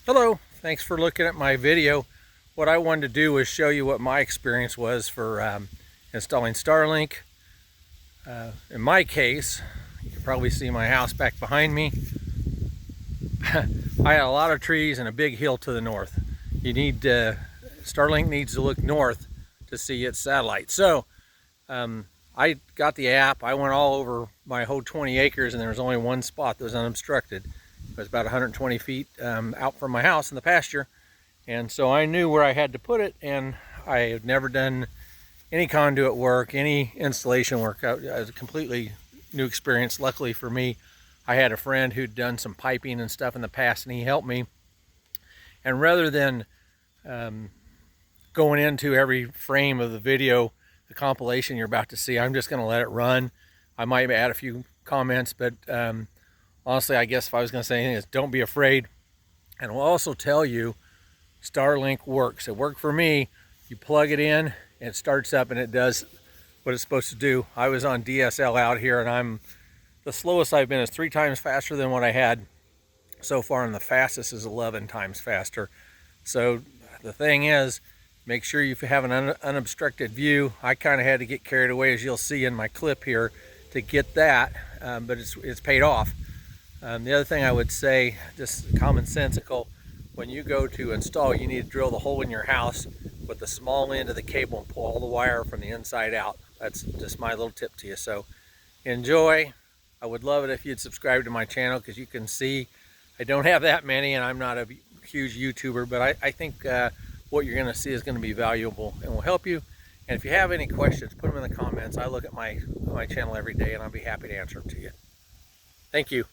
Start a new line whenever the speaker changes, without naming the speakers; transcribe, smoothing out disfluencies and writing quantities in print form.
Hello, thanks for looking at my video. What I wanted to do was show you what my experience was for installing Starlink. In my case, you can probably see my house back behind me. I had a lot of trees and a big hill to the north. Starlink needs to look north to see its satellite. So I got the app. I went all over my whole 20 acres and there was only one spot that was unobstructed. It was about 120 feet out from my house in the pasture. And so I knew where I had to put it, and I had never done any conduit work, any installation work. It was a completely new experience. Luckily for me, I had a friend who'd done some piping and stuff in the past, and he helped me. And rather than going into every frame of the video, the compilation you're about to see, I'm just going to let it run. I might add a few comments, but honestly, I guess if I was going to say anything, is don't be afraid. And we'll also tell you, Starlink works. It worked for me. You plug it in, it starts up, and it does what it's supposed to do. I was on DSL out here, and the slowest I've been is 3 times faster than what I had so far, and the fastest is 11 times faster. So the thing is, make sure you have an unobstructed view. I kind of had to get carried away, as you'll see in my clip here, to get that, but it's paid off. The other thing I would say, just commonsensical, when you go to install, you need to drill the hole in your house with the small end of the cable and pull all the wire from the inside out. That's just my little tip to you. So enjoy. I would love it if you'd subscribe to my channel, because you can see I don't have that many and I'm not a huge YouTuber, but I think what you're going to see is going to be valuable and will help you. And if you have any questions, put them in the comments. I look at my channel every day and I'll be happy to answer them to you. Thank you.